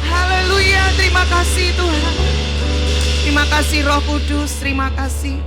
Haleluya, terima kasih Tuhan. Terima kasih Roh Kudus, terima kasih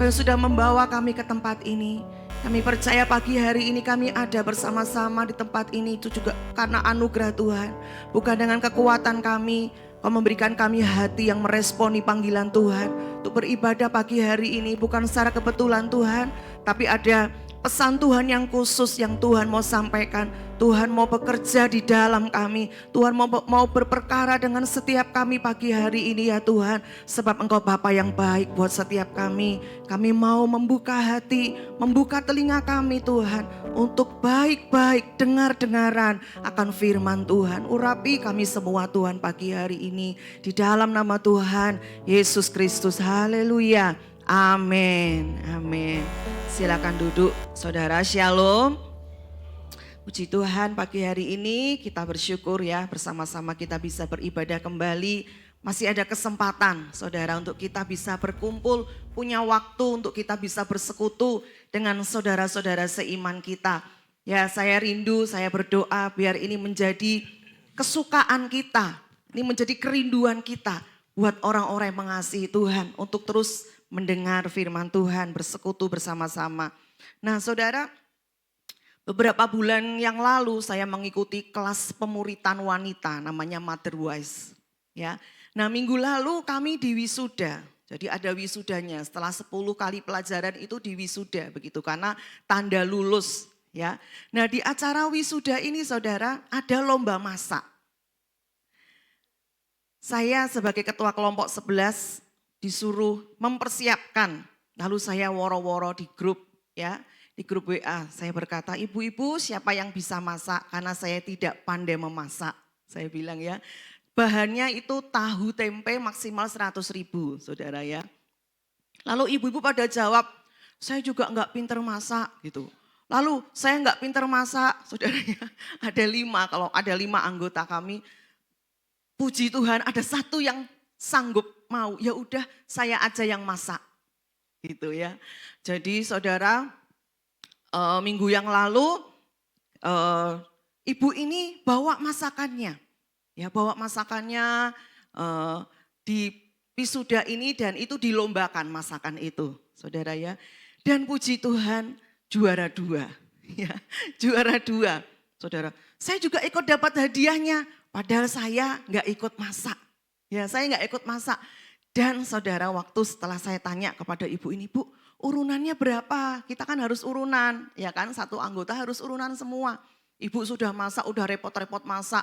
yang sudah membawa kami ke tempat ini. Kami percaya pagi hari ini kami ada bersama-sama di tempat ini itu juga karena anugerah Tuhan. Bukan dengan kekuatan kami, Kau memberikan kami hati yang meresponi panggilan Tuhan. Untuk beribadah pagi hari ini bukan secara kebetulan Tuhan, tapi ada pesan Tuhan yang khusus yang Tuhan mau sampaikan. Tuhan mau bekerja di dalam kami. Tuhan mau berperkara dengan setiap kami pagi hari ini ya Tuhan. Sebab Engkau Bapa yang baik buat setiap kami. Kami mau membuka hati, membuka telinga kami Tuhan. Untuk baik-baik dengar-dengaran akan firman Tuhan. Urapi kami semua Tuhan pagi hari ini. Di dalam nama Tuhan Yesus Kristus. Haleluya. Amin. Amin. Silakan duduk saudara, shalom. Puji Tuhan pagi hari ini kita bersyukur ya bersama-sama kita bisa beribadah kembali. Masih ada kesempatan saudara untuk kita bisa berkumpul, punya waktu untuk kita bisa bersekutu dengan saudara-saudara seiman kita. Ya saya rindu, saya berdoa biar ini menjadi kesukaan kita, ini menjadi kerinduan kita buat orang-orang yang mengasihi Tuhan untuk terus mendengar firman Tuhan, bersekutu bersama-sama. Nah saudara, beberapa bulan yang lalu saya mengikuti kelas pemuritan wanita namanya Mother Wise. Ya. Nah minggu lalu kami di wisuda, jadi ada wisudanya setelah 10 kali pelajaran itu di wisuda begitu karena tanda lulus. Ya. Nah di acara wisuda ini saudara ada lomba masak. Saya sebagai ketua kelompok 11 disuruh mempersiapkan, lalu saya woro-woro di grup ya. Di grup WA saya berkata, ibu-ibu siapa yang bisa masak karena saya tidak pandai memasak. Saya bilang ya, bahannya itu tahu tempe maksimal 100.000 saudara ya. Lalu ibu-ibu pada jawab, saya juga enggak pinter masak gitu. Lalu saya enggak pinter masak saudara ya, ada 5, kalau ada 5 anggota kami. Puji Tuhan ada 1 yang sanggup mau, ya udah saya aja yang masak gitu ya. Jadi saudara, minggu yang lalu ibu ini bawa masakannya, ya bawa masakannya di wisuda ini dan itu dilombakan masakan itu, saudara ya. Dan puji Tuhan juara 2, ya juara 2, saudara. Saya juga ikut dapat hadiahnya, padahal saya nggak ikut masak, ya saya nggak ikut masak. Dan saudara waktu setelah saya tanya kepada ibu ini, Bu, urunannya berapa? Kita kan harus urunan, ya kan? Satu anggota harus urunan semua. Ibu sudah masak, udah repot-repot masak.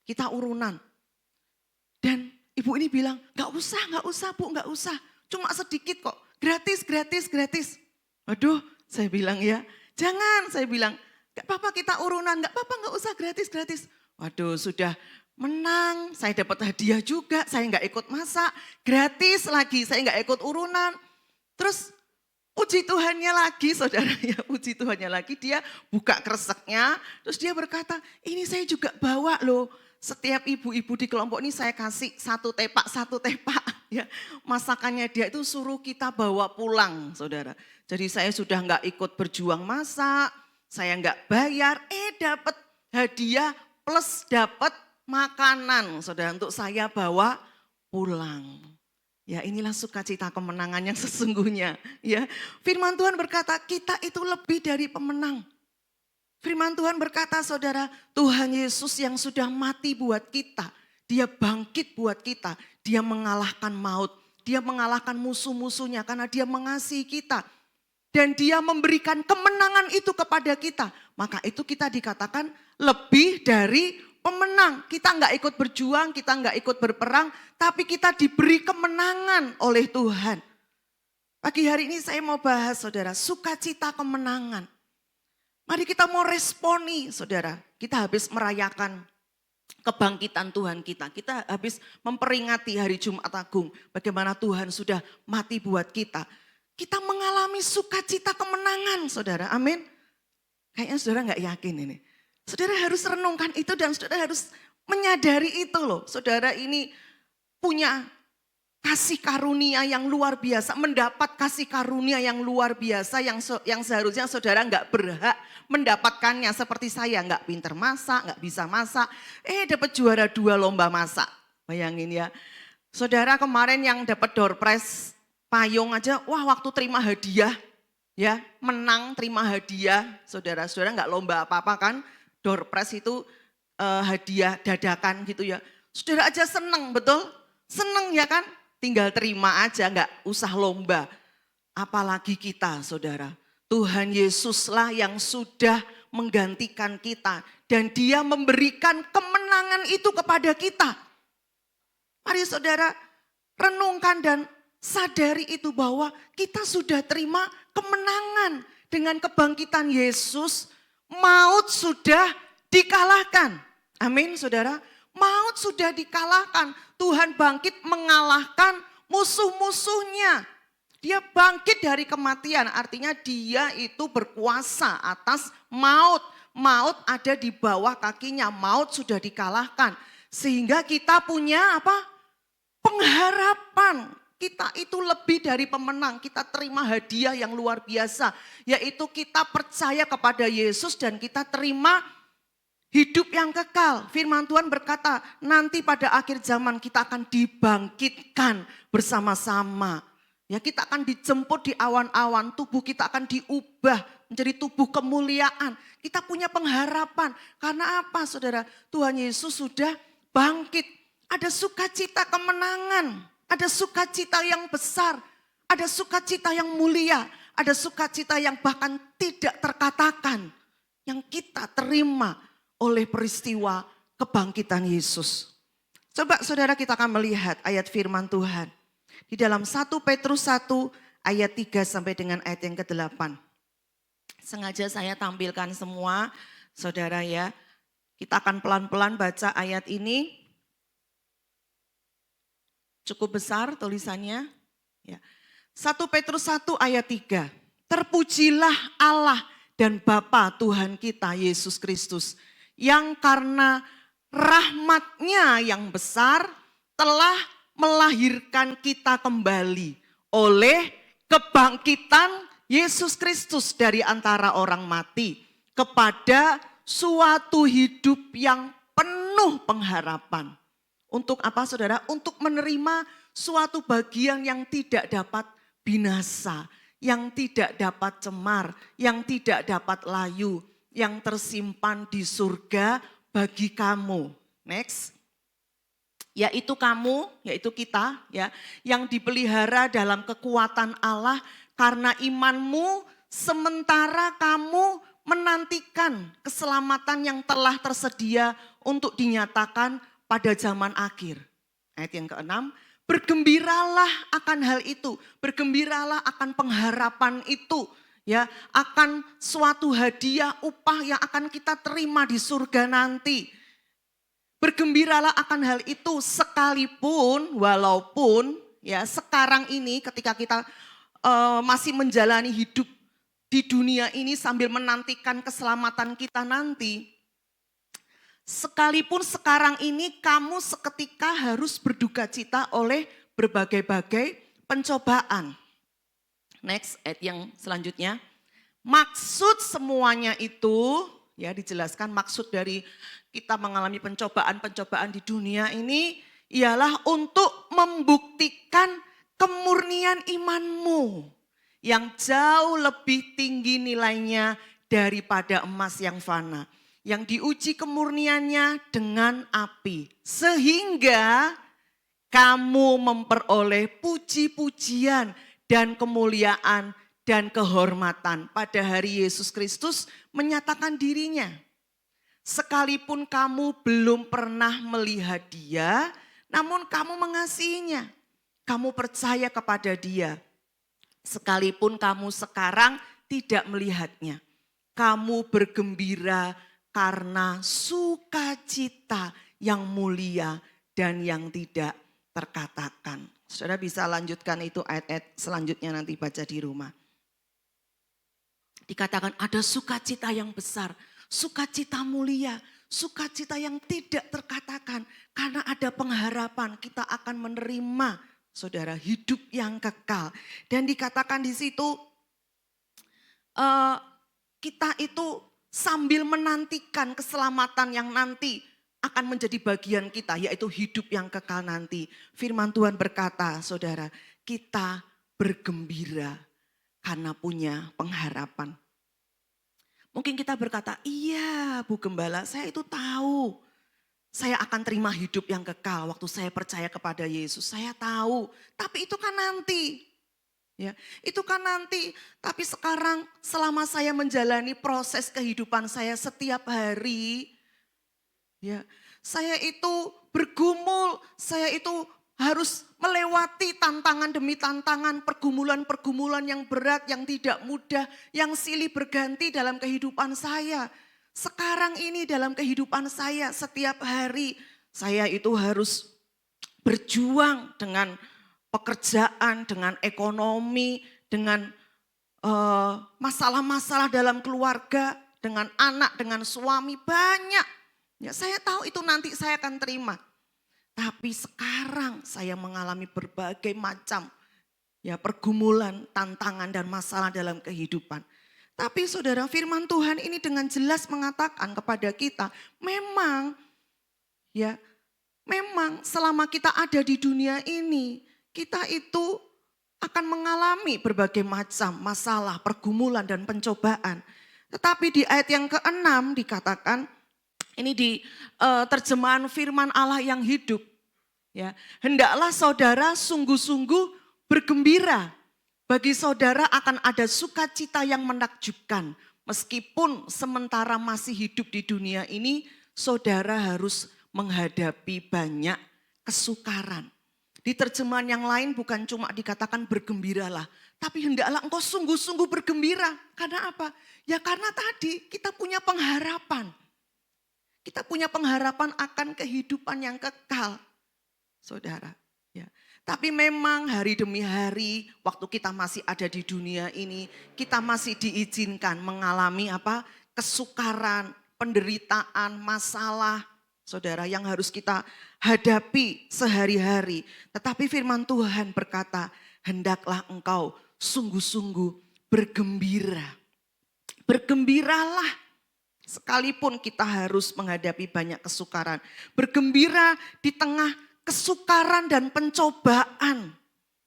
Kita urunan. Dan ibu ini bilang, gak usah Bu, gak usah. Cuma sedikit kok, gratis. Waduh, saya bilang ya, jangan, saya bilang, gak apa-apa kita urunan, gak apa-apa gak usah gratis. Waduh sudah menang, saya dapat hadiah juga, saya gak ikut masak, gratis lagi, saya gak ikut urunan. Terus puji Tuhannya lagi saudara ya, puji Tuhannya lagi dia buka kreseknya, terus dia berkata, ini saya juga bawa loh, setiap ibu-ibu di kelompok ini saya kasih satu tepak ya. Masakannya dia itu suruh kita bawa pulang saudara. Jadi saya sudah enggak ikut berjuang masak, saya enggak bayar, dapat hadiah plus dapat makanan saudara untuk saya bawa pulang. Ya inilah sukacita kemenangan yang sesungguhnya. Ya, firman Tuhan berkata kita itu lebih dari pemenang. Firman Tuhan berkata saudara, Tuhan Yesus yang sudah mati buat kita. Dia bangkit buat kita. Dia mengalahkan maut. Dia mengalahkan musuh-musuhnya karena dia mengasihi kita. Dan dia memberikan kemenangan itu kepada kita. Maka itu kita dikatakan lebih dari pemenang. Kita enggak ikut berjuang, kita enggak ikut berperang, tapi kita diberi kemenangan oleh Tuhan. Pagi hari ini saya mau bahas saudara, sukacita kemenangan. Mari kita mau responi saudara, kita habis merayakan kebangkitan Tuhan kita. Kita habis memperingati hari Jumat Agung, bagaimana Tuhan sudah mati buat kita. Kita mengalami sukacita kemenangan saudara, amin. Kayaknya saudara enggak yakin ini. Saudara harus renungkan itu dan saudara harus menyadari itu loh. Saudara ini punya kasih karunia yang luar biasa, mendapat kasih karunia yang luar biasa yang seharusnya saudara nggak berhak mendapatkannya. Seperti saya nggak pinter masak, nggak bisa masak, dapat juara 2 lomba masak. Bayangin ya, saudara kemarin yang dapat door prize payung aja, wah waktu terima hadiah ya, menang terima hadiah, saudara-saudara nggak lomba apa-apa kan, door prize itu hadiah dadakan gitu ya. Saudara aja seneng, betul? Seneng ya kan? Tinggal terima aja, nggak usah lomba. Apalagi kita, saudara. Tuhan Yesuslah yang sudah menggantikan kita. Dan dia memberikan kemenangan itu kepada kita. Mari saudara, renungkan dan sadari itu bahwa kita sudah terima kemenangan. Dengan kebangkitan Yesus, maut sudah dikalahkan. Amin saudara. Maut sudah dikalahkan. Tuhan bangkit mengalahkan musuh-musuhnya. Dia bangkit dari kematian. Artinya dia itu berkuasa atas maut. Maut ada di bawah kakinya. Maut sudah dikalahkan. Sehingga kita punya apa? Pengharapan. Kita itu lebih dari pemenang. Kita terima hadiah yang luar biasa. Yaitu kita percaya kepada Yesus dan kita terima hidup yang kekal. Firman Tuhan berkata, nanti pada akhir zaman kita akan dibangkitkan bersama-sama. Ya, kita akan dijemput di awan-awan, tubuh kita akan diubah menjadi tubuh kemuliaan. Kita punya pengharapan. Karena apa saudara? Tuhan Yesus sudah bangkit. Ada sukacita kemenangan. Ada sukacita yang besar. Ada sukacita yang mulia. Ada sukacita yang bahkan tidak terkatakan. Yang kita terima oleh peristiwa kebangkitan Yesus. Coba saudara kita akan melihat ayat firman Tuhan. Di dalam 1 Petrus 1 ayat 3 sampai dengan ayat yang ke-8. Sengaja saya tampilkan semua saudara ya. Kita akan pelan-pelan baca ayat ini. Cukup besar tulisannya. Ya. 1 Petrus 1 ayat 3. Terpujilah Allah dan Bapa Tuhan kita Yesus Kristus, yang karena rahmat-Nya yang besar telah melahirkan kita kembali oleh kebangkitan Yesus Kristus dari antara orang mati kepada suatu hidup yang penuh pengharapan. Untuk apa saudara? Untuk menerima suatu bagian yang tidak dapat binasa, yang tidak dapat cemar, yang tidak dapat layu, yang tersimpan di surga bagi kamu. Next. Yaitu kamu, yaitu kita ya, yang dipelihara dalam kekuatan Allah karena imanmu sementara kamu menantikan keselamatan yang telah tersedia untuk dinyatakan pada zaman akhir. Ayat yang ke-6, bergembiralah akan hal itu, bergembiralah akan pengharapan itu. Ya, akan suatu hadiah upah yang akan kita terima di surga nanti. Bergembiralah akan hal itu sekalipun walaupun ya sekarang ini ketika kita masih menjalani hidup di dunia ini sambil menantikan keselamatan kita nanti. Sekalipun sekarang ini kamu seketika harus berduka cita oleh berbagai-bagai pencobaan. Next, ayat yang selanjutnya. Maksud semuanya itu, ya dijelaskan maksud dari kita mengalami pencobaan-pencobaan di dunia ini ialah untuk membuktikan kemurnian imanmu yang jauh lebih tinggi nilainya daripada emas yang fana. Yang diuji kemurniannya dengan api. Sehingga kamu memperoleh puji-pujian dan kemuliaan dan kehormatan pada hari Yesus Kristus menyatakan dirinya. Sekalipun kamu belum pernah melihat Dia, namun kamu mengasihinya. Kamu percaya kepada Dia. Sekalipun kamu sekarang tidak melihatnya. Kamu bergembira karena sukacita yang mulia dan yang tidak terkatakan. Saudara bisa lanjutkan itu ayat-ayat selanjutnya nanti baca di rumah. Dikatakan ada sukacita yang besar, sukacita mulia, sukacita yang tidak terkatakan. Karena ada pengharapan kita akan menerima saudara, hidup yang kekal. Dan dikatakan di situ kita itu sambil menantikan keselamatan yang nanti akan menjadi bagian kita, yaitu hidup yang kekal nanti. Firman Tuhan berkata, saudara, kita bergembira karena punya pengharapan. Mungkin kita berkata, iya Bu Gembala, saya itu tahu. Saya akan terima hidup yang kekal waktu saya percaya kepada Yesus. Saya tahu, tapi itu kan nanti. Ya, itu kan nanti. Tapi sekarang selama saya menjalani proses kehidupan saya setiap hari, ya, saya itu bergumul, saya itu harus melewati tantangan demi tantangan, pergumulan-pergumulan yang berat, yang tidak mudah, yang silih berganti dalam kehidupan saya. Sekarang ini dalam kehidupan saya setiap hari saya itu harus berjuang dengan pekerjaan, dengan ekonomi, dengan masalah-masalah dalam keluarga, dengan anak, dengan suami, banyak. Ya, saya tahu itu nanti saya akan terima. Tapi sekarang saya mengalami berbagai macam ya pergumulan, tantangan dan masalah dalam kehidupan. Tapi saudara, firman Tuhan ini dengan jelas mengatakan kepada kita, memang selama kita ada di dunia ini, kita itu akan mengalami berbagai macam masalah, pergumulan dan pencobaan. Tetapi di ayat yang ke-6 dikatakan, ini di terjemahan firman Allah yang hidup. Ya, hendaklah saudara sungguh-sungguh bergembira. Bagi saudara akan ada sukacita yang menakjubkan. Meskipun sementara masih hidup di dunia ini, saudara harus menghadapi banyak kesukaran. Di terjemahan yang lain bukan cuma dikatakan bergembiralah, tapi hendaklah engkau sungguh-sungguh bergembira. Karena apa? Ya karena tadi kita punya pengharapan. Kita punya pengharapan akan kehidupan yang kekal, saudara. Ya. Tapi memang hari demi hari waktu kita masih ada di dunia ini, kita masih diizinkan mengalami kesukaran, penderitaan, masalah, saudara, yang harus kita hadapi sehari-hari. Tetapi firman Tuhan berkata, hendaklah engkau sungguh-sungguh bergembira. Bergembiralah. Sekalipun kita harus menghadapi banyak kesukaran. Bergembira di tengah kesukaran dan pencobaan.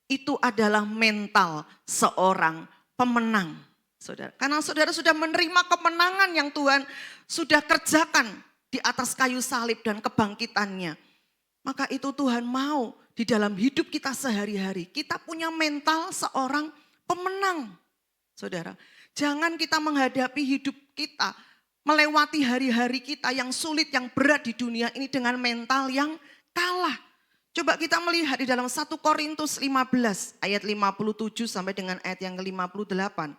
Itu adalah mental seorang pemenang. Saudara, karena saudara sudah menerima kemenangan yang Tuhan sudah kerjakan di atas kayu salib dan kebangkitannya. Maka itu Tuhan mau di dalam hidup kita sehari-hari. Kita punya mental seorang pemenang. Saudara, jangan kita menghadapi hidup kita, melewati hari-hari kita yang sulit, yang berat di dunia ini dengan mental yang kalah. Coba kita melihat di dalam 1 Korintus 15 ayat 57 sampai dengan ayat yang ke-58.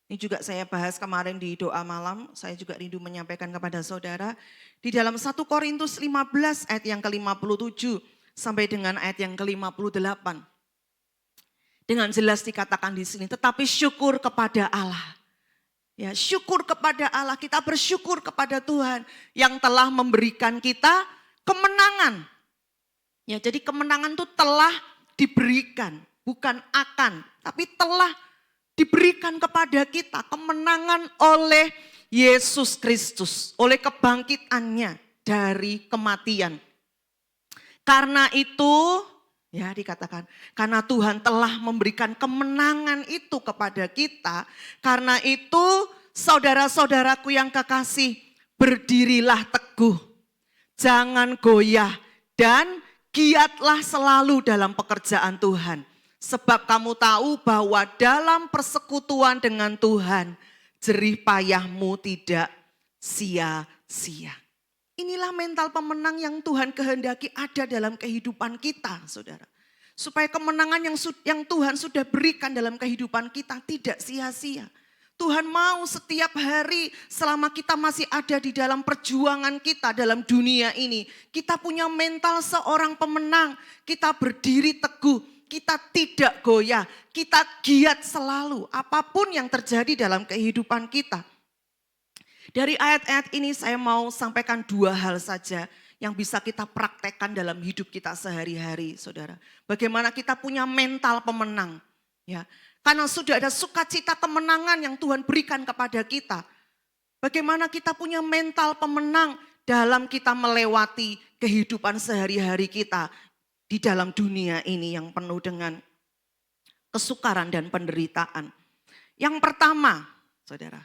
Ini juga saya bahas kemarin di doa malam, saya juga rindu menyampaikan kepada saudara. Di dalam 1 Korintus 15 ayat yang ke-57 sampai dengan ayat yang ke-58. Dengan jelas dikatakan di sini, tetapi syukur kepada Allah. Ya, syukur kepada Allah, kita bersyukur kepada Tuhan yang telah memberikan kita kemenangan. Ya, jadi kemenangan itu telah diberikan, bukan akan, tapi telah diberikan kepada kita kemenangan oleh Yesus Kristus, oleh kebangkitannya dari kematian. Karena itu, ya dikatakan, karena Tuhan telah memberikan kemenangan itu kepada kita, karena itu saudara-saudaraku yang kekasih, berdirilah teguh, jangan goyah dan giatlah selalu dalam pekerjaan Tuhan. Sebab kamu tahu bahwa dalam persekutuan dengan Tuhan, jerih payahmu tidak sia-sia. Inilah mental pemenang yang Tuhan kehendaki ada dalam kehidupan kita, saudara. Supaya kemenangan yang Tuhan sudah berikan dalam kehidupan kita tidak sia-sia. Tuhan mau setiap hari selama kita masih ada di dalam perjuangan kita dalam dunia ini. Kita punya mental seorang pemenang, kita berdiri teguh. Kita tidak goyah, kita giat selalu apapun yang terjadi dalam kehidupan kita. Dari ayat-ayat ini saya mau sampaikan dua hal saja yang bisa kita praktekkan dalam hidup kita sehari-hari, saudara. Bagaimana kita punya mental pemenang, ya. Karena sudah ada sukacita kemenangan yang Tuhan berikan kepada kita. Bagaimana kita punya mental pemenang dalam kita melewati kehidupan sehari-hari kita di dalam dunia ini yang penuh dengan kesukaran dan penderitaan. Yang pertama, saudara,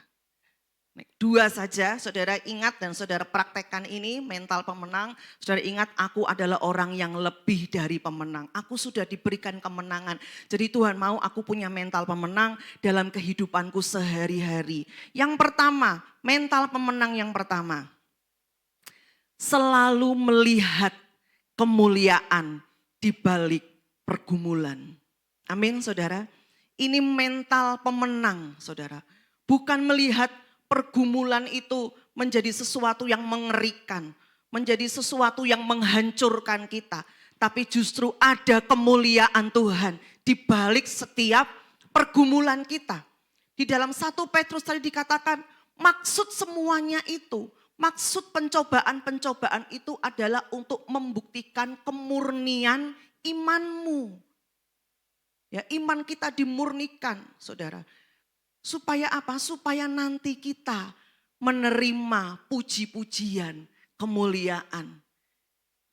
2 saja, saudara ingat dan saudara praktekkan ini mental pemenang. Saudara ingat, aku adalah orang yang lebih dari pemenang. Aku sudah diberikan kemenangan. Jadi Tuhan mau aku punya mental pemenang dalam kehidupanku sehari-hari. Yang pertama, mental pemenang yang pertama. Selalu melihat kemuliaan di balik pergumulan. Amin, saudara. Ini mental pemenang, saudara. Bukan melihat pergumulan itu menjadi sesuatu yang mengerikan, menjadi sesuatu yang menghancurkan kita. Tapi justru ada kemuliaan Tuhan di balik setiap pergumulan kita. Di dalam 1 Petrus tadi dikatakan, maksud semuanya itu, maksud pencobaan-pencobaan itu adalah untuk membuktikan kemurnian imanmu. Ya, iman kita dimurnikan, saudara. Supaya apa? Supaya nanti kita menerima puji-pujian, kemuliaan.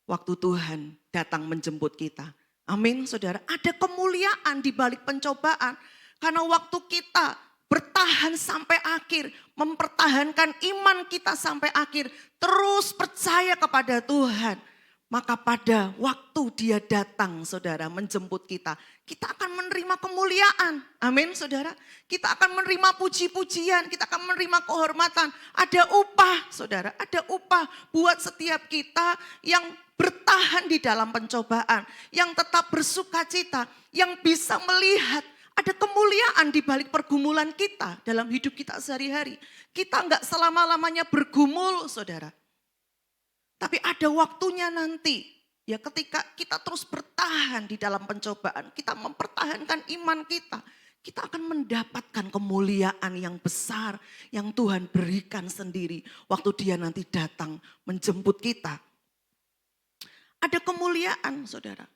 Waktu Tuhan datang menjemput kita. Amin, saudara. Ada kemuliaan di balik pencobaan. Karena waktu kita bertahan sampai akhir, mempertahankan iman kita sampai akhir, terus percaya kepada Tuhan. Maka pada waktu dia datang, saudara, menjemput kita, kita akan menerima kemuliaan. Amin, saudara. Kita akan menerima puji-pujian, kita akan menerima kehormatan. Ada upah, saudara, ada upah buat setiap kita yang bertahan di dalam pencobaan, yang tetap bersuka cita, yang bisa melihat ada kemuliaan di balik pergumulan kita dalam hidup kita sehari-hari. Kita enggak selama-lamanya bergumul, saudara. Tapi ada waktunya nanti, ya ketika kita terus bertahan di dalam pencobaan, kita mempertahankan iman kita, kita akan mendapatkan kemuliaan yang besar yang Tuhan berikan sendiri waktu dia nanti datang menjemput kita. Ada kemuliaan, saudara.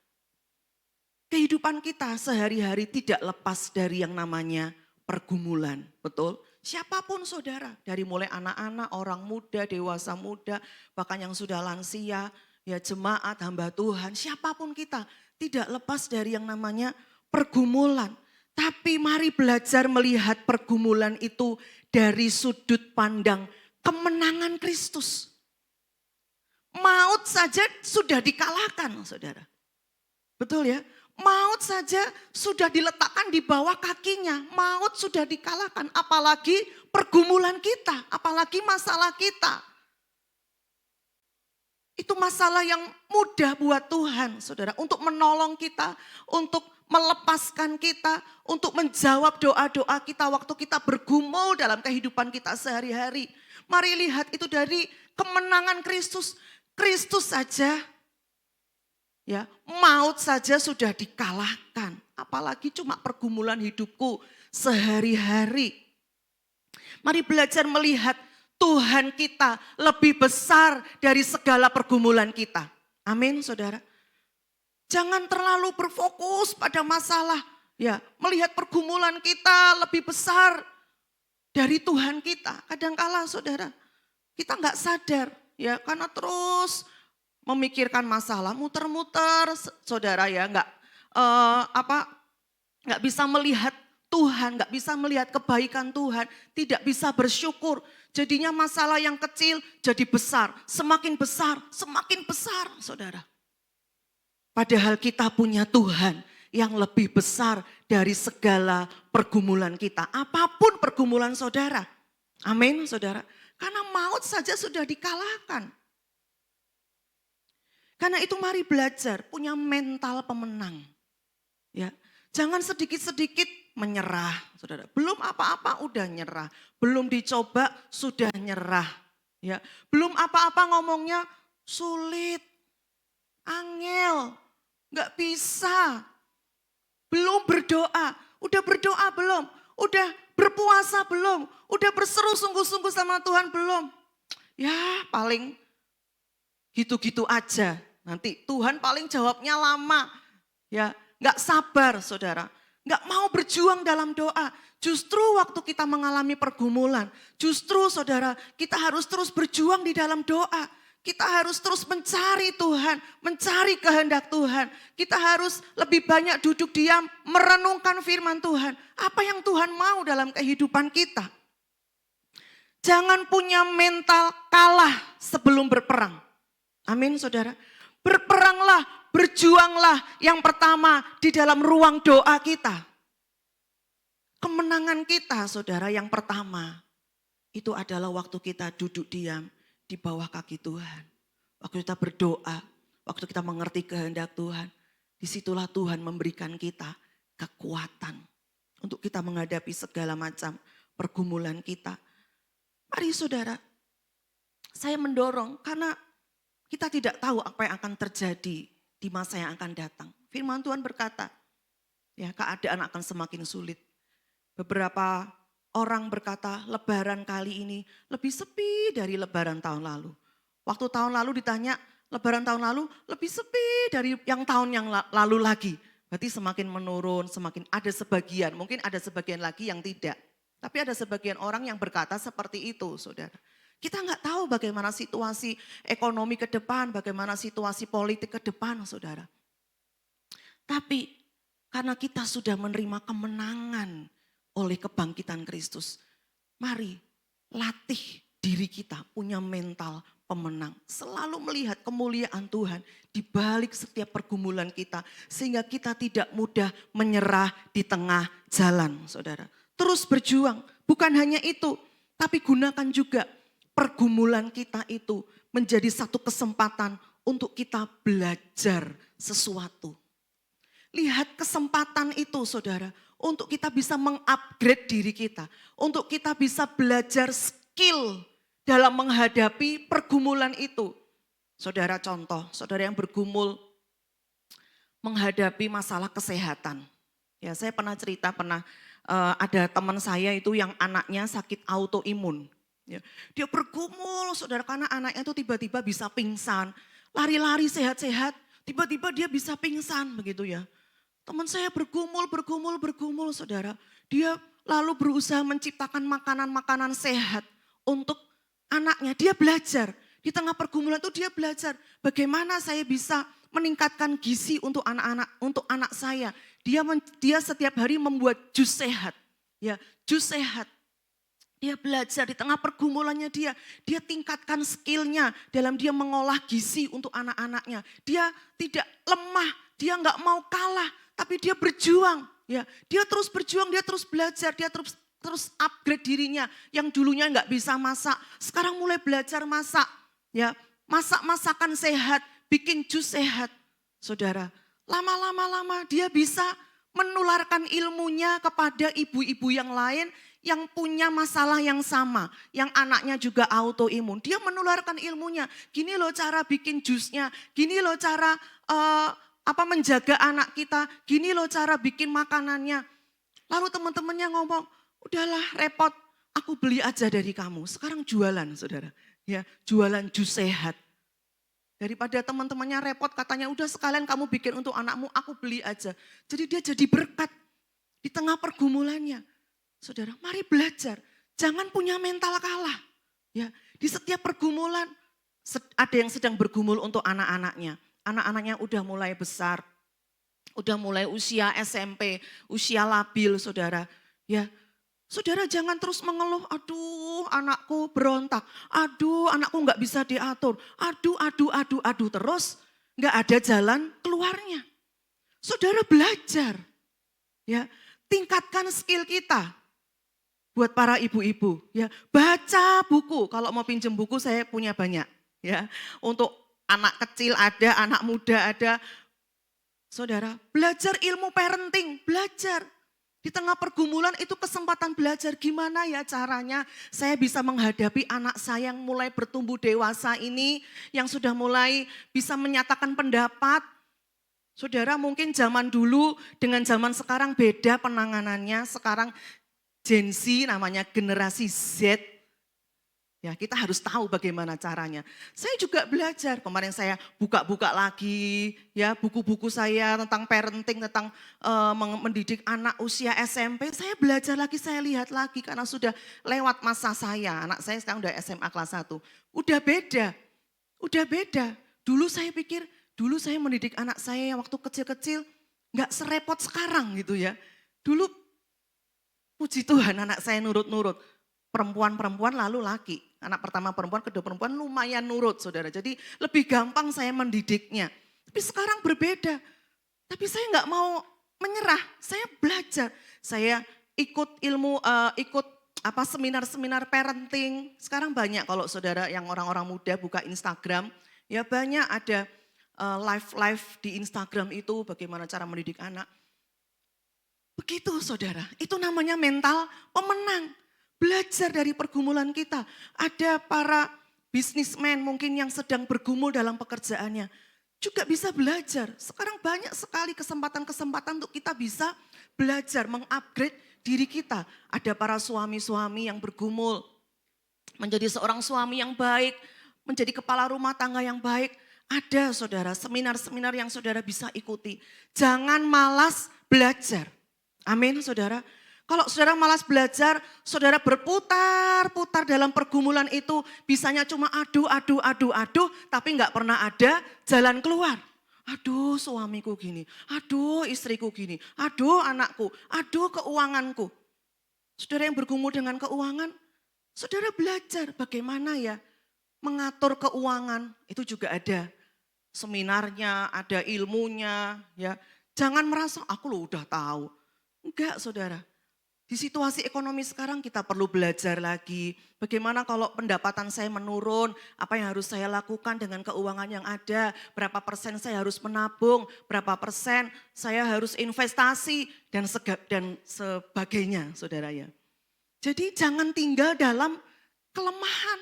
Kehidupan kita sehari-hari tidak lepas dari yang namanya pergumulan, betul? Siapapun saudara, dari mulai anak-anak, orang muda, dewasa muda, bahkan yang sudah lansia, ya jemaat, hamba Tuhan, siapapun kita tidak lepas dari yang namanya pergumulan. Tapi mari belajar melihat pergumulan itu dari sudut pandang kemenangan Kristus. Maut saja sudah dikalahkan, saudara. Betul ya? Maut saja sudah diletakkan di bawah kakinya. Maut sudah dikalahkan. Apalagi pergumulan kita. Apalagi masalah kita. Itu masalah yang mudah buat Tuhan, saudara. Untuk menolong kita. Untuk melepaskan kita. Untuk menjawab doa-doa kita waktu kita bergumul dalam kehidupan kita sehari-hari. Mari lihat itu dari kemenangan Kristus. Kristus saja. Ya, maut saja sudah dikalahkan, apalagi cuma pergumulan hidupku sehari-hari. Mari belajar melihat Tuhan kita lebih besar dari segala pergumulan kita. Amin, saudara. Jangan terlalu berfokus pada masalah, ya, melihat pergumulan kita lebih besar dari Tuhan kita. Kadangkala, saudara, kita nggak sadar, ya, karena terus memikirkan masalah, muter-muter, saudara ya, nggak bisa melihat Tuhan, nggak bisa melihat kebaikan Tuhan, tidak bisa bersyukur. Jadinya masalah yang kecil jadi besar, semakin besar, saudara. Padahal kita punya Tuhan yang lebih besar dari segala pergumulan kita, apapun pergumulan saudara. Amin, saudara. Karena maut saja sudah dikalahkan. Karena itu mari belajar punya mental pemenang. Ya, jangan sedikit-sedikit menyerah, saudara. Belum apa-apa udah nyerah, belum dicoba sudah nyerah. Ya, belum apa-apa ngomongnya sulit, angel, nggak bisa. Belum berdoa, udah berdoa belum? Udah berpuasa belum? Udah berseru sungguh-sungguh sama Tuhan belum? Ya, paling gitu-gitu aja. Nanti Tuhan paling jawabnya lama. Ya, nggak sabar saudara. Nggak mau berjuang dalam doa. Justru waktu kita mengalami pergumulan, justru saudara kita harus terus berjuang di dalam doa. Kita harus terus mencari Tuhan, mencari kehendak Tuhan. Kita harus lebih banyak duduk diam, merenungkan firman Tuhan. Apa yang Tuhan mau dalam kehidupan kita. Jangan punya mental kalah sebelum berperang. Amin saudara. Berperanglah, berjuanglah yang pertama di dalam ruang doa kita. Kemenangan kita saudara yang pertama itu adalah waktu kita duduk diam di bawah kaki Tuhan. Waktu kita berdoa, waktu kita mengerti kehendak Tuhan. Disitulah Tuhan memberikan kita kekuatan untuk kita menghadapi segala macam pergumulan kita. Mari saudara, saya mendorong karena kita tidak tahu apa yang akan terjadi di masa yang akan datang. Firman Tuhan berkata, ya keadaan akan semakin sulit. Beberapa orang berkata lebaran kali ini lebih sepi dari lebaran tahun lalu. Waktu tahun lalu ditanya lebaran tahun lalu lebih sepi dari yang tahun yang lalu lagi. Berarti semakin menurun, semakin ada sebagian, mungkin ada sebagian lagi yang tidak. Tapi ada sebagian orang yang berkata seperti itu saudara. Kita nggak tahu bagaimana situasi ekonomi ke depan, bagaimana situasi politik ke depan saudara. Tapi karena kita sudah menerima kemenangan oleh kebangkitan Kristus. Mari latih diri kita punya mental pemenang. Selalu melihat kemuliaan Tuhan di balik setiap pergumulan kita. Sehingga kita tidak mudah menyerah di tengah jalan saudara. Terus berjuang, bukan hanya itu. Tapi gunakan juga pergumulan kita itu menjadi satu kesempatan untuk kita belajar sesuatu. Lihat kesempatan itu saudara. Untuk kita bisa mengupgrade diri kita. Untuk kita bisa belajar skill dalam menghadapi pergumulan itu. Saudara contoh, saudara yang bergumul menghadapi masalah kesehatan. Ya saya pernah cerita, ada teman saya itu yang anaknya sakit autoimun. Ya, dia bergumul saudara karena anaknya itu tiba-tiba bisa pingsan. Lari-lari sehat-sehat, tiba-tiba dia bisa pingsan begitu ya. Teman saya bergumul saudara. Dia lalu berusaha menciptakan makanan-makanan sehat untuk anaknya. Dia belajar. Di tengah pergumulan itu dia belajar. Bagaimana saya bisa meningkatkan gizi untuk anak saya. Dia setiap hari membuat jus sehat. Ya, jus sehat. Dia belajar di tengah pergumulannya dia tingkatkan skillnya dalam dia mengolah gizi untuk anak-anaknya. Dia tidak lemah, dia nggak mau kalah. Tapi dia berjuang, ya. Dia terus berjuang, dia terus belajar, dia terus upgrade dirinya. Yang dulunya nggak bisa masak, sekarang mulai belajar masak, ya. Masak masakan sehat, bikin jus sehat, saudara. Lama-lama dia bisa menularkan ilmunya kepada ibu-ibu yang lain yang punya masalah yang sama, yang anaknya juga autoimun. Dia menularkan ilmunya. Gini loh cara bikin jusnya, gini loh cara menjaga anak kita, gini loh cara bikin makanannya. Lalu teman-temannya ngomong, udahlah repot, aku beli aja dari kamu. Sekarang jualan saudara, ya jualan jus sehat. Daripada teman-temannya repot katanya, udah sekalian kamu bikin untuk anakmu, aku beli aja. Jadi dia jadi berkat di tengah pergumulannya. Saudara, mari belajar, jangan punya mental kalah. Ya, di setiap pergumulan ada yang sedang bergumul untuk anak-anaknya. Anak-anaknya udah mulai besar, udah mulai usia SMP, usia labil saudara. Ya, saudara jangan terus mengeluh, aduh anakku berontak, aduh anakku nggak bisa diatur, aduh terus nggak ada jalan keluarnya. Saudara belajar, ya tingkatkan skill kita. Buat para ibu-ibu, ya baca buku. Kalau mau pinjem buku saya punya banyak, ya untuk anak kecil ada, anak muda ada. Saudara, belajar ilmu parenting, belajar. Di tengah pergumulan itu kesempatan belajar gimana ya caranya saya bisa menghadapi anak saya yang mulai bertumbuh dewasa ini, yang sudah mulai bisa menyatakan pendapat. Saudara mungkin zaman dulu dengan zaman sekarang beda penanganannya, sekarang Gen Z namanya generasi Z. Ya, kita harus tahu bagaimana caranya. Saya juga belajar, kemarin saya buka-buka lagi ya buku-buku saya tentang parenting, tentang mendidik anak usia SMP. Saya belajar lagi, saya lihat lagi karena sudah lewat masa saya. Anak saya sekarang udah SMA kelas 1. Udah beda, udah beda. Dulu saya pikir, dulu saya mendidik anak saya waktu kecil-kecil nggak serepot sekarang gitu ya. Dulu puji Tuhan anak saya nurut-nurut. Perempuan-perempuan lalu laki. Anak pertama perempuan, kedua perempuan lumayan nurut saudara. Jadi lebih gampang saya mendidiknya. Tapi sekarang berbeda. Tapi saya nggak mau menyerah. Saya belajar. Saya ikut ilmu, ikut seminar-seminar parenting. Sekarang banyak kalau saudara yang orang-orang muda buka Instagram. Ya banyak ada live-live di Instagram itu bagaimana cara mendidik anak. Begitu saudara, itu namanya mental pemenang. Belajar dari pergumulan kita. Ada para bisnismen mungkin yang sedang bergumul dalam pekerjaannya. Juga bisa belajar. Sekarang banyak sekali kesempatan-kesempatan untuk kita bisa belajar, mengupgrade diri kita. Ada para suami-suami yang bergumul. Menjadi seorang suami yang baik. Menjadi kepala rumah tangga yang baik. Ada saudara, seminar-seminar yang saudara bisa ikuti. Jangan malas belajar. Amin saudara. Kalau saudara malas belajar, saudara berputar-putar dalam pergumulan itu, bisanya cuma aduh, tapi nggak pernah ada jalan keluar. Aduh suamiku gini, aduh istriku gini, aduh anakku, aduh keuanganku. Saudara yang bergumul dengan keuangan, saudara belajar bagaimana ya mengatur keuangan, itu juga ada seminarnya, ada ilmunya. Ya, jangan merasa aku loh udah tahu. Enggak saudara. Di situasi ekonomi sekarang kita perlu belajar lagi. Bagaimana kalau pendapatan saya menurun, apa yang harus saya lakukan dengan keuangan yang ada, berapa persen saya harus menabung, berapa persen saya harus investasi, dan sebagainya saudara ya. Jadi jangan tinggal dalam kelemahan,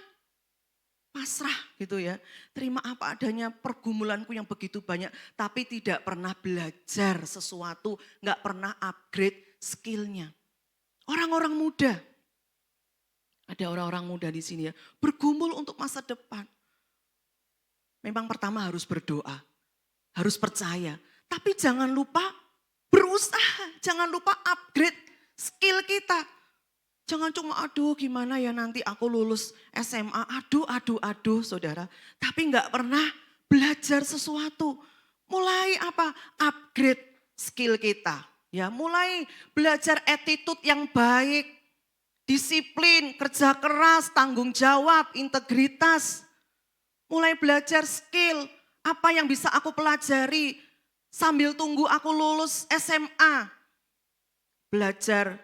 pasrah gitu ya. Terima apa adanya pergumulanku yang begitu banyak, tapi tidak pernah belajar sesuatu, gak pernah upgrade skillnya. Orang-orang muda, ada orang-orang muda di sini ya, bergumul untuk masa depan. Memang pertama harus berdoa, harus percaya. Tapi jangan lupa berusaha, jangan lupa upgrade skill kita. Jangan cuma aduh gimana ya nanti aku lulus SMA, aduh saudara. Tapi enggak pernah belajar sesuatu. Mulai apa? Upgrade skill kita. Ya, mulai belajar attitude yang baik, disiplin, kerja keras, tanggung jawab, integritas. Mulai belajar skill, apa yang bisa aku pelajari sambil tunggu aku lulus SMA. Belajar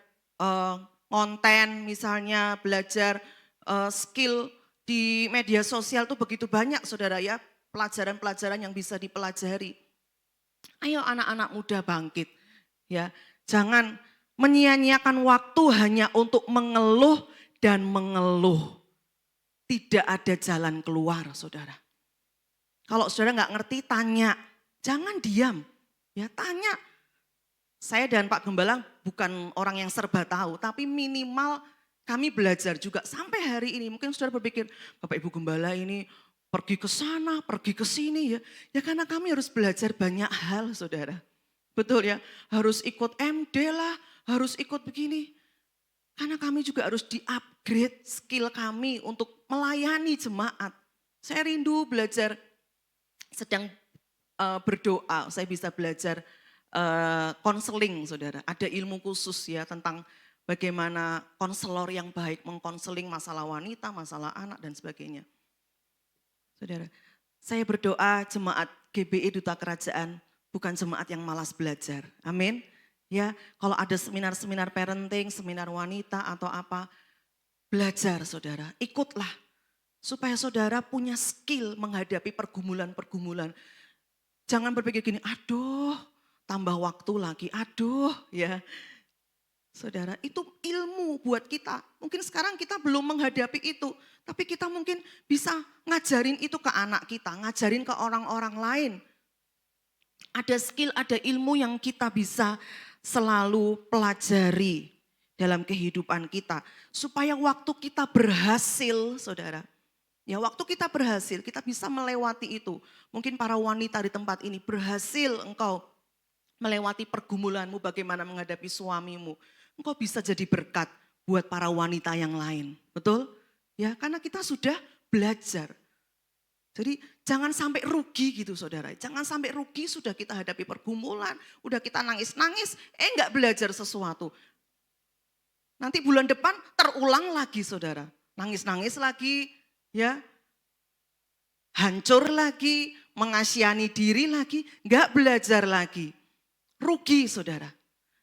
konten misalnya, belajar skill di media sosial tuh begitu banyak saudara ya, pelajaran-pelajaran yang bisa dipelajari. Ayo anak-anak muda bangkit. Ya, jangan menyia-nyiakan waktu hanya untuk mengeluh dan mengeluh. Tidak ada jalan keluar, saudara. Kalau saudara nggak ngerti, tanya. Jangan diam, ya tanya. Saya dan Pak Gembala bukan orang yang serba tahu, tapi minimal kami belajar juga sampai hari ini. Mungkin saudara berpikir, Bapak Ibu Gembala ini pergi ke sana, pergi ke sini ya. Ya karena kami harus belajar banyak hal, saudara. Betul ya, harus ikut MD lah, harus ikut begini. Karena kami juga harus di-upgrade skill kami untuk melayani jemaat. Saya rindu belajar, sedang berdoa, saya bisa belajar konseling saudara. Ada ilmu khusus ya tentang bagaimana konselor yang baik mengkonseling masalah wanita, masalah anak dan sebagainya. Saudara, saya berdoa jemaat GBI Duta Kerajaan bukan jemaat yang malas belajar. Amin. Ya, kalau ada seminar-seminar parenting, seminar wanita atau apa, belajar saudara, ikutlah. Supaya saudara punya skill menghadapi pergumulan-pergumulan. Jangan berpikir gini, aduh tambah waktu lagi, aduh ya. Saudara, itu ilmu buat kita. Mungkin sekarang kita belum menghadapi itu. Tapi kita mungkin bisa ngajarin itu ke anak kita, ngajarin ke orang-orang lain. Ada skill, ada ilmu yang kita bisa selalu pelajari. dalam kehidupan kita. Supaya waktu kita berhasil, saudara. Ya, waktu kita berhasil, kita bisa melewati itu. Mungkin para wanita di tempat ini berhasil engkau melewati pergumulanmu bagaimana menghadapi suamimu. Engkau bisa jadi berkat buat para wanita yang lain. Betul? Ya, karena kita sudah belajar. Jadi jangan sampai rugi gitu saudara. Jangan sampai rugi sudah kita hadapi pergumulan. Udah kita nangis-nangis, enggak belajar sesuatu. Nanti bulan depan terulang lagi saudara. Nangis-nangis lagi, ya. Hancur lagi, mengasihani diri lagi, enggak belajar lagi. Rugi saudara.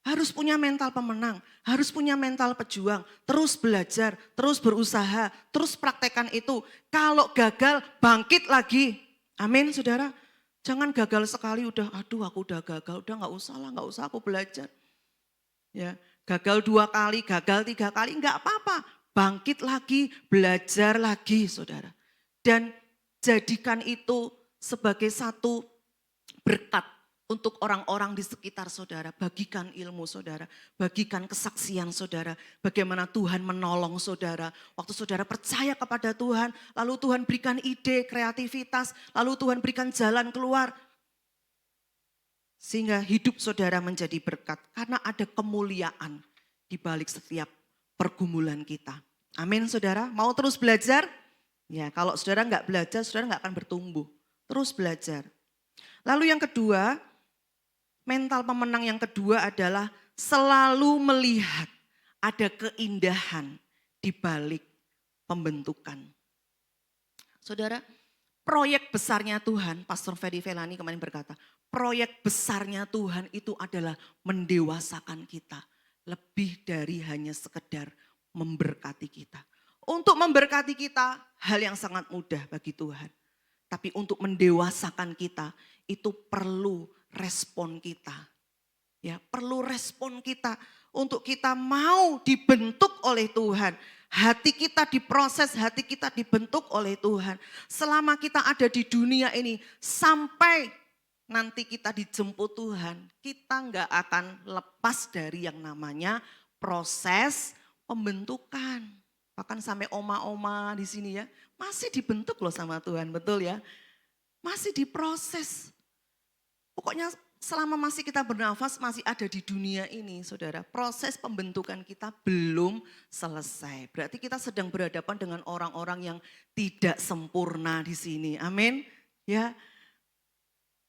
Harus punya mental pemenang, harus punya mental pejuang, terus belajar, terus berusaha, terus praktekkan itu. Kalau gagal, bangkit lagi. Amin saudara. Jangan gagal sekali udah, aduh aku udah gagal, udah gak usah lah, gak usah aku belajar. Ya, gagal 2 kali, gagal 3 kali, enggak apa-apa. Bangkit lagi, belajar lagi saudara. Dan jadikan itu sebagai satu berkat untuk orang-orang di sekitar saudara. Bagikan ilmu saudara, bagikan kesaksian saudara. Bagaimana Tuhan menolong saudara. Waktu saudara percaya kepada Tuhan, lalu Tuhan berikan ide, kreativitas, lalu Tuhan berikan jalan keluar. Sehingga hidup saudara menjadi berkat. Karena ada kemuliaan di balik setiap pergumulan kita. Amin saudara, mau terus belajar? Ya, kalau saudara enggak belajar, saudara enggak akan bertumbuh. Terus belajar. Lalu yang kedua, mental pemenang yang kedua adalah selalu melihat ada keindahan di balik pembentukan. Saudara, proyek besarnya Tuhan, Pastor Ferry Felani kemarin berkata, proyek besarnya Tuhan itu adalah mendewasakan kita. Lebih dari hanya sekedar memberkati kita. Untuk memberkati kita, hal yang sangat mudah bagi Tuhan. Tapi untuk mendewasakan kita, itu perlu respon kita. Ya, perlu respon kita untuk kita mau dibentuk oleh Tuhan. Hati kita diproses, hati kita dibentuk oleh Tuhan. Selama kita ada di dunia ini, sampai nanti kita dijemput Tuhan, kita nggak akan lepas dari yang namanya proses pembentukan. Bahkan sampai oma-oma di sini ya, masih dibentuk loh sama Tuhan, betul ya? Masih diproses. Pokoknya selama masih kita bernafas, masih ada di dunia ini saudara, proses pembentukan kita belum selesai. Berarti kita sedang berhadapan dengan orang-orang yang tidak sempurna di sini. Amin. Ya,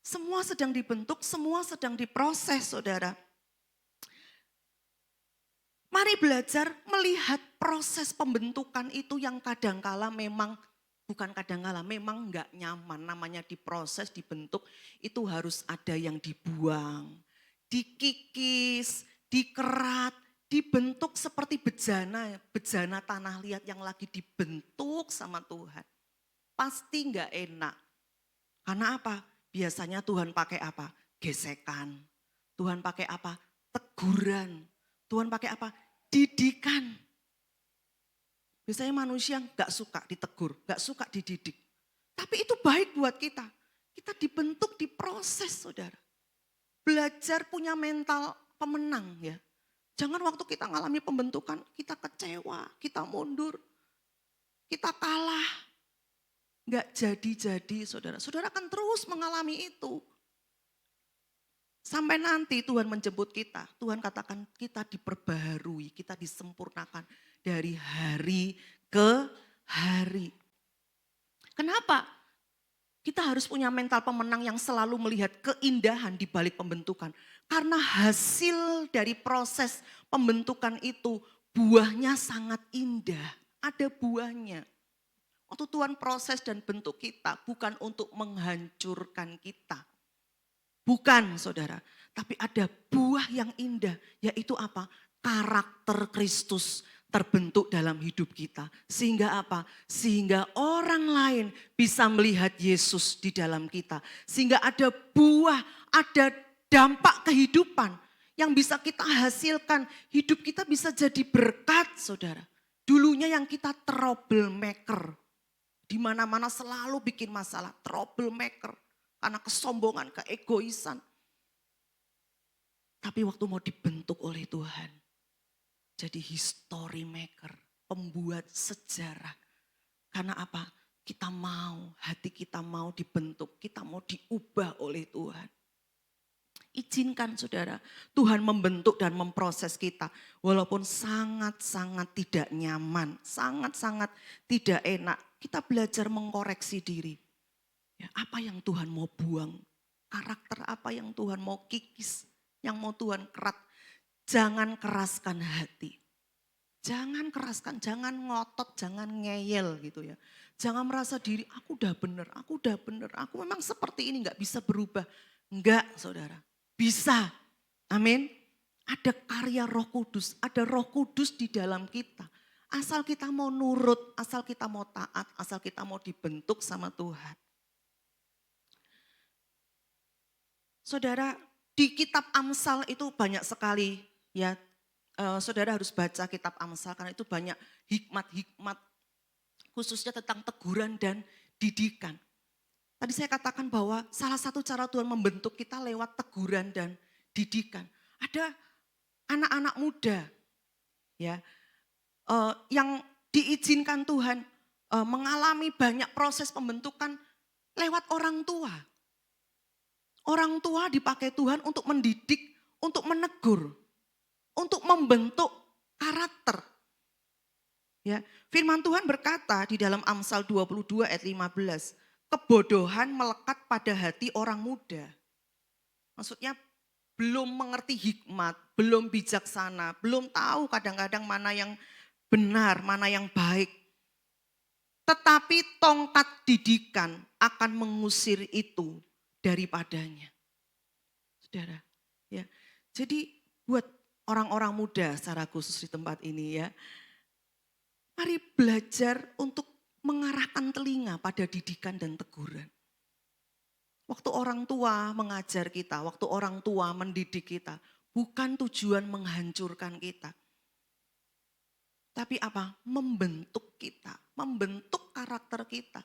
semua sedang dibentuk, semua sedang diproses saudara. Mari belajar melihat proses pembentukan itu yang kadangkala memang, bukan kadangkala, memang enggak nyaman. Namanya diproses, dibentuk, itu harus ada yang dibuang, dikikis, dikerat, dibentuk seperti bejana tanah liat yang lagi dibentuk sama Tuhan. Pasti enggak enak. Karena apa? Biasanya Tuhan pakai apa? Gesekan. Tuhan pakai apa? Teguran. Tuhan pakai apa? Didikan. Biasanya manusia gak suka ditegur, gak suka dididik. Tapi itu baik buat kita. Kita dibentuk, diproses saudara. Belajar punya mental pemenang ya. Jangan waktu kita ngalami pembentukan, kita kecewa, kita mundur, kita kalah. Gak jadi-jadi saudara. Saudara akan terus mengalami itu. Sampai nanti Tuhan menjemput kita. Tuhan katakan kita diperbaharui, kita disempurnakan dari hari ke hari. Kenapa? Kita harus punya mental pemenang yang selalu melihat keindahan di balik pembentukan. Karena hasil dari proses pembentukan itu buahnya sangat indah. Ada buahnya. Waktu Tuhan proses dan bentuk kita bukan untuk menghancurkan kita. Bukan saudara, tapi ada buah yang indah, yaitu apa? Karakter Kristus terbentuk dalam hidup kita. Sehingga apa? Sehingga orang lain bisa melihat Yesus di dalam kita. Sehingga ada buah, ada dampak kehidupan yang bisa kita hasilkan. Hidup kita bisa jadi berkat saudara. Dulunya yang kita troublemaker. Di mana-mana selalu bikin masalah, troublemaker. Karena kesombongan, keegoisan. Tapi waktu mau dibentuk oleh Tuhan, jadi history maker, pembuat sejarah. Karena apa? Kita mau, hati kita mau dibentuk, kita mau diubah oleh Tuhan. Izinkan saudara, Tuhan membentuk dan memproses kita. Walaupun sangat-sangat tidak nyaman, sangat-sangat tidak enak. Kita belajar mengkoreksi diri. Ya, apa yang Tuhan mau buang? Karakter apa yang Tuhan mau kikis? Yang mau Tuhan kerat? Jangan keraskan hati. Jangan keraskan, jangan ngotot, jangan ngeyel gitu ya. Jangan merasa diri, aku udah bener, aku memang seperti ini gak bisa berubah. Enggak saudara, bisa. Amin. Ada karya Roh Kudus, ada Roh Kudus di dalam kita. Asal kita mau nurut, asal kita mau taat, asal kita mau dibentuk sama Tuhan. Saudara, di kitab Amsal itu banyak sekali ya. Saudara harus baca kitab Amsal karena itu banyak hikmat-hikmat khususnya tentang teguran dan didikan. Tadi saya katakan bahwa salah satu cara Tuhan membentuk kita lewat teguran dan didikan. Ada anak-anak muda ya yang diizinkan Tuhan mengalami banyak proses pembentukan lewat orang tua. Orang tua dipakai Tuhan untuk mendidik, untuk menegur, untuk membentuk karakter. Ya, firman Tuhan berkata di dalam Amsal 22 ayat 15, kebodohan melekat pada hati orang muda. Maksudnya belum mengerti hikmat, belum bijaksana, belum tahu kadang-kadang mana yang benar, mana yang baik. Tetapi tongkat didikan akan mengusir itu daripadanya. Saudara, ya. Jadi buat orang-orang muda secara khusus di tempat ini ya. Mari belajar untuk mengarahkan telinga pada didikan dan teguran. Waktu orang tua mengajar kita, waktu orang tua mendidik kita, bukan tujuan menghancurkan kita. Tapi apa? Membentuk kita, membentuk karakter kita.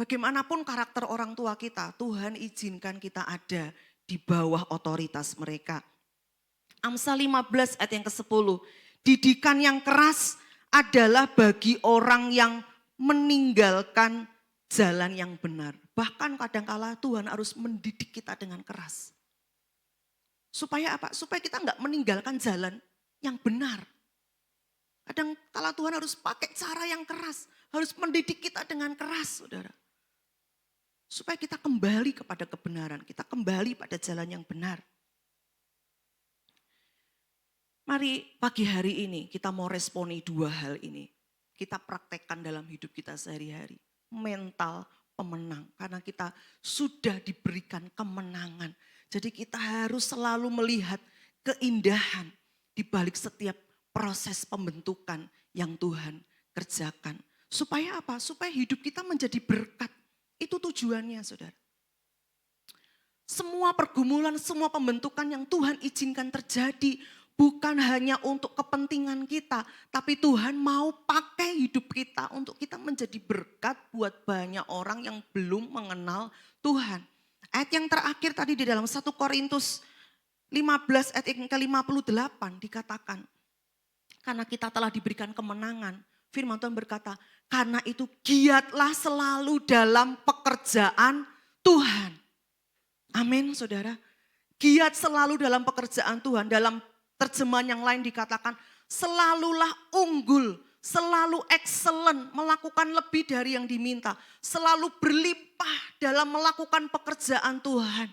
Bagaimanapun karakter orang tua kita, Tuhan izinkan kita ada di bawah otoritas mereka. Amsal 15 ayat yang ke-10. Didikan yang keras adalah bagi orang yang meninggalkan jalan yang benar. Bahkan kadangkala Tuhan harus mendidik kita dengan keras. Supaya apa? Supaya kita enggak meninggalkan jalan yang benar. Kadangkala Tuhan harus pakai cara yang keras. Harus mendidik kita dengan keras, saudara. Supaya kita kembali kepada kebenaran. Kita kembali pada jalan yang benar. Mari pagi hari ini kita mau responi dua hal ini. Kita praktekkan dalam hidup kita sehari-hari. Mental pemenang. Karena kita sudah diberikan kemenangan. Jadi kita harus selalu melihat keindahan di balik setiap proses pembentukan yang Tuhan kerjakan. Supaya apa? Supaya hidup kita menjadi berkat. Itu tujuannya saudara. Semua pergumulan, semua pembentukan yang Tuhan izinkan terjadi bukan hanya untuk kepentingan kita, tapi Tuhan mau pakai hidup kita untuk kita menjadi berkat buat banyak orang yang belum mengenal Tuhan. Ayat yang terakhir tadi di dalam 1 Korintus 15 ayat yang ke-58 dikatakan, karena kita telah diberikan kemenangan, firman Tuhan berkata, karena itu giatlah selalu dalam pekerjaan Tuhan. Amin saudara. Giat selalu dalam pekerjaan Tuhan. Dalam terjemahan yang lain dikatakan selalulah unggul, selalu excellent, melakukan lebih dari yang diminta. Selalu berlimpah dalam melakukan pekerjaan Tuhan.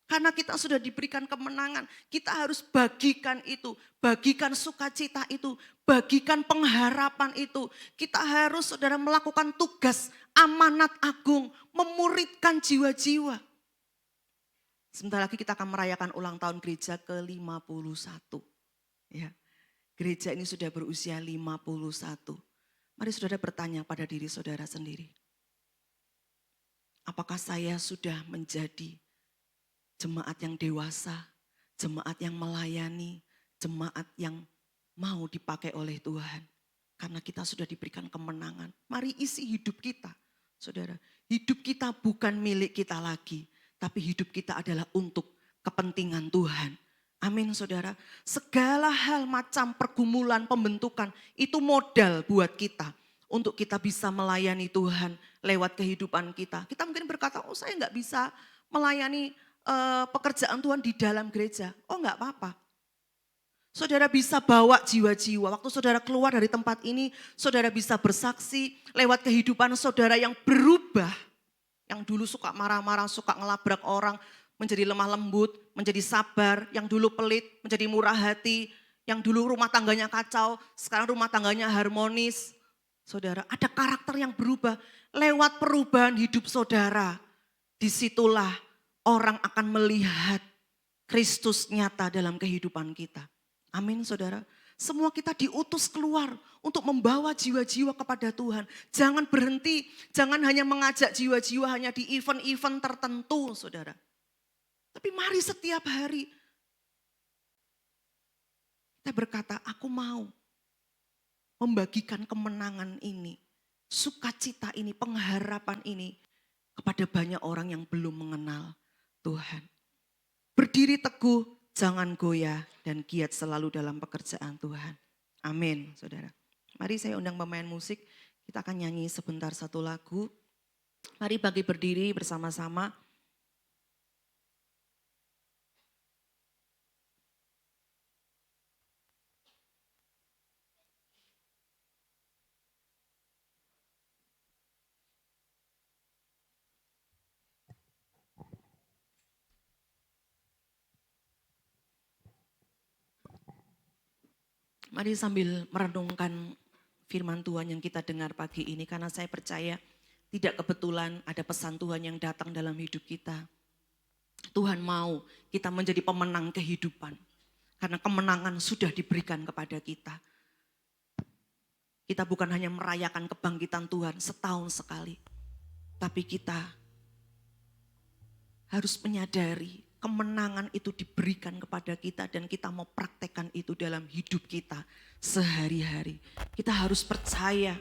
Karena kita sudah diberikan kemenangan, kita harus bagikan itu, bagikan sukacita itu, bagikan pengharapan itu. Kita harus saudara melakukan tugas amanat agung, memuridkan jiwa-jiwa. Sebentar lagi kita akan merayakan ulang tahun gereja ke-51. Ya, gereja ini sudah berusia 51. Mari saudara bertanya pada diri saudara sendiri. Apakah saya sudah menjadi jemaat yang dewasa, jemaat yang melayani, jemaat yang mau dipakai oleh Tuhan. Karena kita sudah diberikan kemenangan. Mari isi hidup kita, saudara. Hidup kita bukan milik kita lagi, tapi hidup kita adalah untuk kepentingan Tuhan. Amin saudara. Segala hal macam pergumulan, pembentukan itu modal buat kita. Untuk kita bisa melayani Tuhan lewat kehidupan kita. Kita mungkin berkata, oh saya nggak bisa melayani pekerjaan Tuhan di dalam gereja. Oh nggak apa-apa. Saudara bisa bawa jiwa-jiwa. Waktu saudara keluar dari tempat ini, saudara bisa bersaksi lewat kehidupan saudara yang berubah. Yang dulu suka marah-marah, suka ngelabrak orang, menjadi lemah lembut, menjadi sabar. Yang dulu pelit, menjadi murah hati. Yang dulu rumah tangganya kacau, sekarang rumah tangganya harmonis. Saudara, ada karakter yang berubah lewat perubahan hidup saudara. Disitulah orang akan melihat Kristus nyata dalam kehidupan kita. Amin saudara. Semua kita diutus keluar untuk membawa jiwa-jiwa kepada Tuhan. Jangan berhenti, jangan hanya mengajak jiwa-jiwa hanya di event-event tertentu saudara. Tapi mari setiap hari kita berkata, aku mau membagikan kemenangan ini, sukacita ini, pengharapan ini kepada banyak orang yang belum mengenal Tuhan. Berdiri teguh, jangan goyah dan giat selalu dalam pekerjaan Tuhan. Amin, saudara. Mari saya undang pemain musik, kita akan nyanyi sebentar satu lagu. Mari bagi berdiri bersama-sama. Mari sambil merenungkan firman Tuhan yang kita dengar pagi ini. Karena saya percaya tidak kebetulan ada pesan Tuhan yang datang dalam hidup kita. Tuhan mau kita menjadi pemenang kehidupan. Karena kemenangan sudah diberikan kepada kita. Kita bukan hanya merayakan kebangkitan Tuhan setahun sekali. Tapi kita harus menyadari kemenangan itu diberikan kepada kita dan kita mau praktekkan itu dalam hidup kita sehari-hari. Kita harus percaya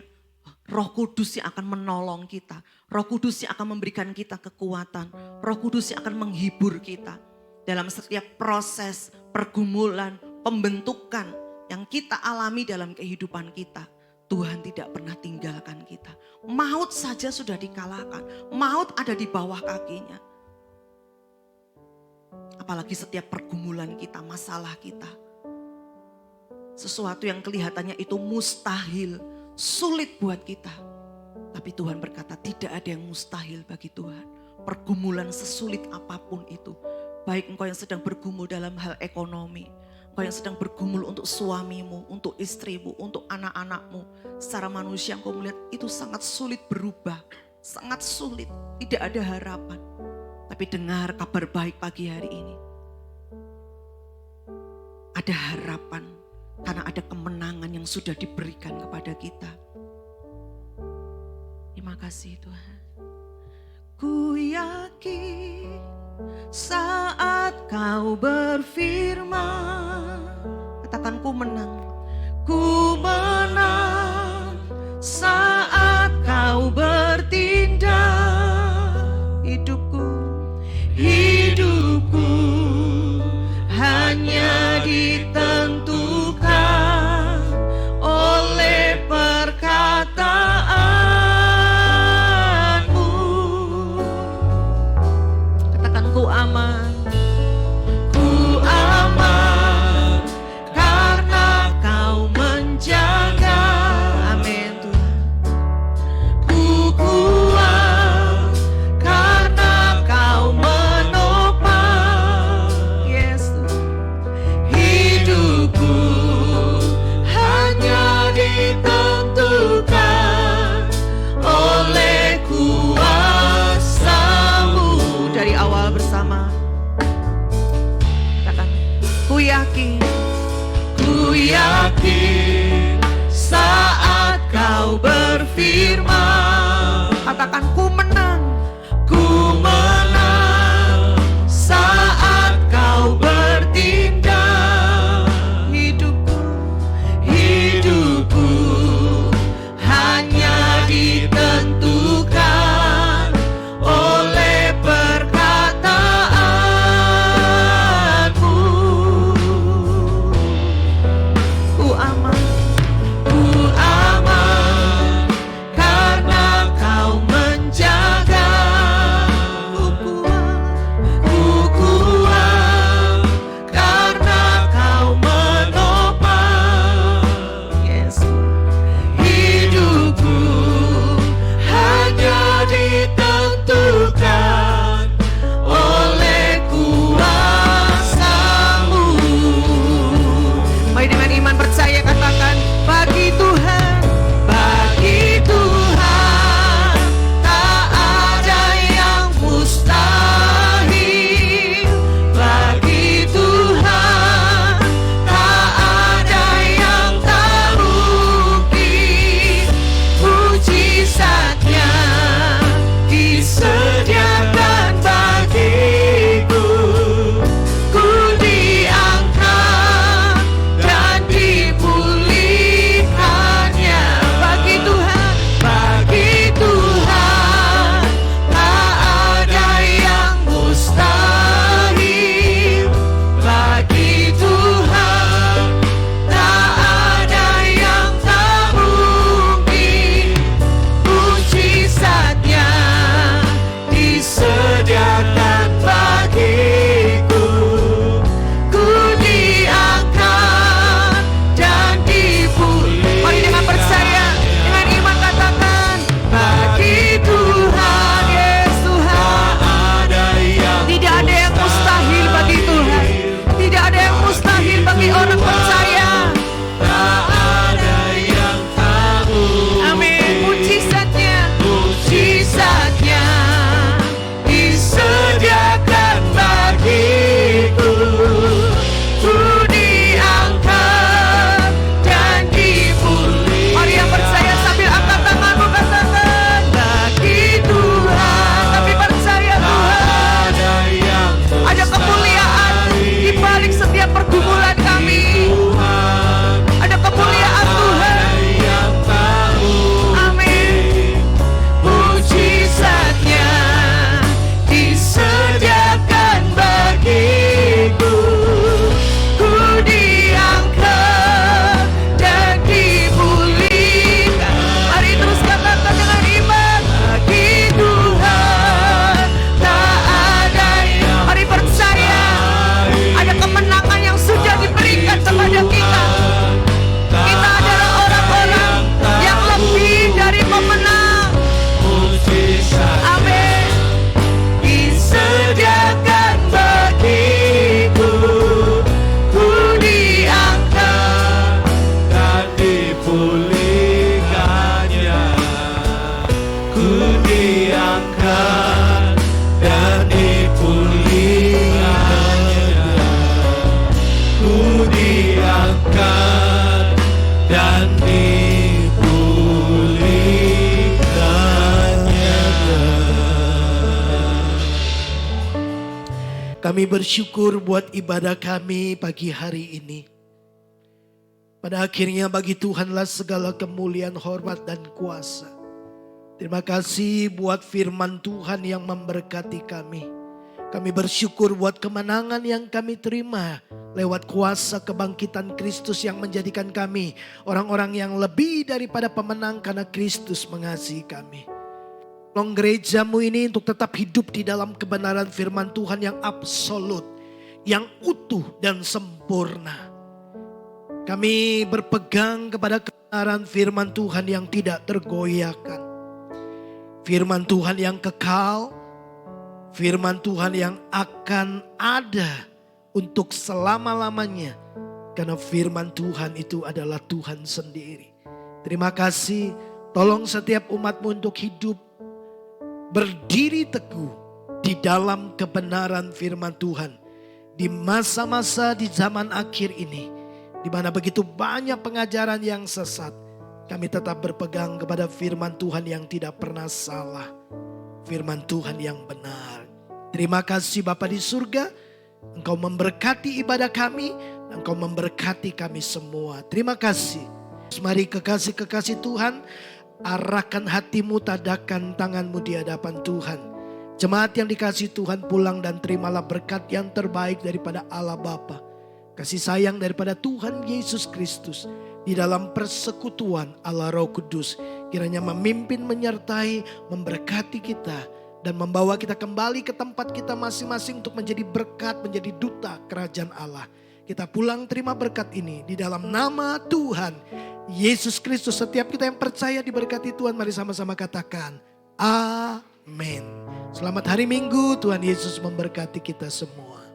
Roh Kudus yang akan menolong kita. Roh Kudus yang akan memberikan kita kekuatan. Roh Kudus yang akan menghibur kita dalam setiap proses pergumulan, pembentukan yang kita alami dalam kehidupan kita. Tuhan tidak pernah tinggalkan kita. Maut saja sudah dikalahkan. Maut ada di bawah kakinya. Apalagi setiap pergumulan kita, masalah kita. Sesuatu yang kelihatannya itu mustahil, sulit buat kita. Tapi Tuhan berkata tidak ada yang mustahil bagi Tuhan. Pergumulan sesulit apapun itu. Baik engkau yang sedang bergumul dalam hal ekonomi. Engkau yang sedang bergumul untuk suamimu, untuk istrimu, untuk anak-anakmu. Secara manusia engkau melihat itu sangat sulit berubah. Sangat sulit, tidak ada harapan. Tapi dengar kabar baik pagi hari ini. Ada harapan karena ada kemenangan yang sudah diberikan kepada kita. Terima kasih Tuhan. Ku yakin saat kau berfirman. Katakan ku menang. Ku menang saat kau bertindak. Hidupku hanya ditentukan oleh perkataanmu. Katakan ku aman. Ku aman karena kau menjaga Kami bersyukur buat ibadah kami pagi hari ini. Pada akhirnya bagi Tuhanlah segala kemuliaan, hormat dan kuasa. Terima kasih buat firman Tuhan yang memberkati kami. Kami bersyukur buat kemenangan yang kami terima lewat kuasa kebangkitan Kristus yang menjadikan kami orang-orang yang lebih daripada pemenang karena Kristus mengasihi kami. Tolong gerejamu ini untuk tetap hidup di dalam kebenaran firman Tuhan yang absolut, yang utuh dan sempurna. Kami berpegang kepada kebenaran firman Tuhan yang tidak tergoyahkan. Firman Tuhan yang kekal, firman Tuhan yang akan ada untuk selama-lamanya. Karena firman Tuhan itu adalah Tuhan sendiri. Terima kasih, tolong setiap umatmu untuk hidup berdiri teguh di dalam kebenaran firman Tuhan. Di masa-masa di zaman akhir ini, di mana begitu banyak pengajaran yang sesat, kami tetap berpegang kepada firman Tuhan yang tidak pernah salah. Firman Tuhan yang benar. Terima kasih Bapa di surga, Engkau memberkati ibadah kami, Engkau memberkati kami semua. Terima kasih. Mari kekasih-kekasih Tuhan, arahkan hatimu, tadakan tanganmu di hadapan Tuhan. Jemaat yang dikasihi Tuhan, pulang dan terimalah berkat yang terbaik daripada Allah Bapa, kasih sayang daripada Tuhan Yesus Kristus, di dalam persekutuan Allah Roh Kudus. Kiranya memimpin, menyertai, memberkati kita, dan membawa kita kembali ke tempat kita masing-masing untuk menjadi berkat, menjadi duta kerajaan Allah. Kita pulang terima berkat ini di dalam nama Tuhan Yesus Kristus. Setiap kita yang percaya diberkati Tuhan, mari sama-sama katakan amin. Selamat hari Minggu, Tuhan Yesus memberkati kita semua.